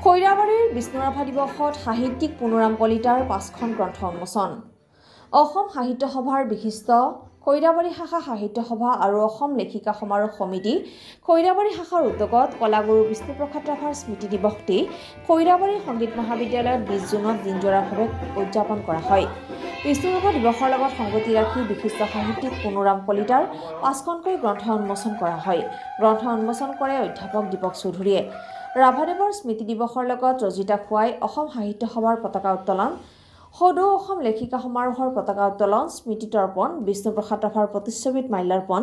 খৈৰাবাৰীৰ বিষ্ণুৰাভা দিৱসত সাহিত্যিক পুনুৰাম কলিতাৰ 5খন গ্ৰন্থ উন্মোচন। অসম সাহিত্য সভাৰ বিশিষ্ট খৈৰাবাৰী শাখা সাহিত্য সভা আৰু অসম লেখিকা সমাৰোহ সমিতি খৈৰাবাৰী শাখাৰ উদ্যোগত কলাগুৰু বিষ্ণুপ্ৰসাদ ৰাভাৰ স্মৃতি দিৱসটি খৈৰাবাৰী সংগীত মহাবিদ্যালয়ত 20 জুনত দিনজোৰাভাৱে উদযাপন কৰা হয়। বিষ্ণুৰাভা দিৱসৰ লগত সংগতি ৰাখি বিশিষ্ট সাহিত্যিক পুনুৰাম কলিতাৰ 5খনকৈ গ্ৰন্থ উন্মোচন কৰা হয়। গ্ৰন্থ উন্মোচন কৰে অধ্যাপক দীপক চৌধুৰীয়ে। ৰাভাদেৱৰ স্মৃতি দিৱসৰ লগত ৰজিতা খুৱাই অসম সাহিত্য সভাৰ পতাকা উত্তোলন, সদৌ অসম লেখিকা সমাৰোহৰ পতাকা উত্তোলন, স্মৃতি তৰ্পণ, বিষ্ণুপ্ৰসাদ ৰাভাৰ প্ৰতিচ্ছবিত মাল্যাৰ্পণ,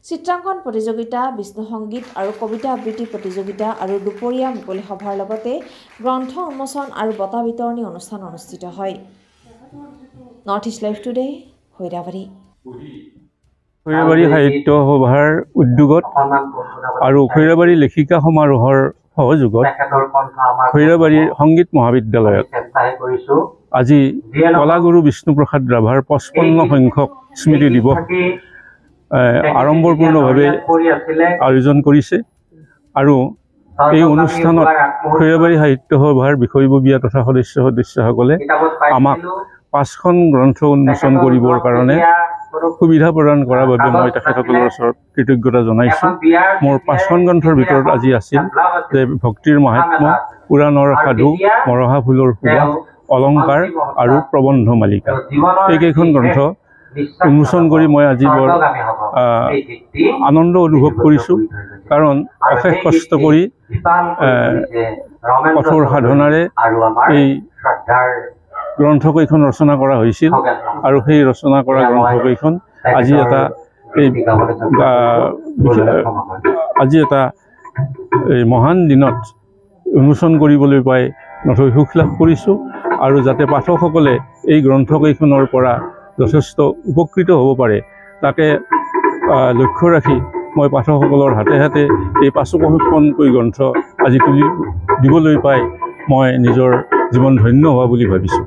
চিত্ৰাংকন প্ৰতিযোগিতা, বিষ্ণু সংগীত আৰু কবিতা আবৃত্তি প্ৰতিযোগিতা আৰু দুপৰীয়া মুকলি সভাৰ লগতে গ্ৰন্থ উন্মোচন আৰু বঁটা বিতৰণী অনুষ্ঠান অনুষ্ঠিত হয়। North east live today, Khoirabari. Khoirabari সাহিত্য সভাৰ উদ্যোগত আৰু খৈৰাবাৰী লেখিকা সমাৰোহৰ সহযোগত খৈৰাবাৰী সংগীত মহাবিদ্যালয়ত আজি কলাগুৰু বিষ্ণুপ্ৰসাদ ৰাভাৰ 55 সংখ্যক স্মৃতি দিৱস আড়ম্বৰপূৰ্ণভাৱে আয়োজন কৰিছে আৰু এই অনুষ্ঠানত খৈৰাবাৰী সাহিত্য সভাৰ বিষয়ববীয়া তথা সদস্যসকলে আমাক 5খন গ্ৰন্থ উন্মোচন কৰিবৰ কাৰণে সুবিধা প্ৰদান কৰাৰ বাবে মই তেখেতসকলৰ ওচৰত কৃতজ্ঞতা জনাইছোঁ। মোৰ 5খন গ্ৰন্থৰ ভিতৰত আজি আছিল যে ভক্তিৰ মাহাত্ম্য, পুৰাণৰ সাধু, মৰহা ফুলৰ সুবাস, অলংকাৰ আৰু প্ৰবন্ধ মালিকা। এইকেইখন গ্ৰন্থ উন্মোচন কৰি মই আজি বৰ আনন্দ অনুভৱ কৰিছোঁ, কাৰণ অশেষ কষ্ট কৰি কঠোৰ সাধনাৰে এই গ্ৰন্থকেইখন ৰচনা কৰা হৈছিল আৰু সেই ৰচনা কৰা গ্ৰন্থকেইখন আজি এটা মহান দিনত উন্মোচন কৰিবলৈ পাই নথৈ সুখ লাভ কৰিছোঁ আৰু যাতে পাঠকসকলে এই গ্ৰন্থকেইখনৰ পৰা যথেষ্ট উপকৃত হ'ব পাৰে তাকে লক্ষ্য ৰাখি মই পাঠকসকলৰ হাতে হাতে এই 55খনকৈ গ্ৰন্থ আজি তুলি দিবলৈ পাই মই নিজৰ জীৱন ধন্য হোৱা বুলি ভাবিছোঁ।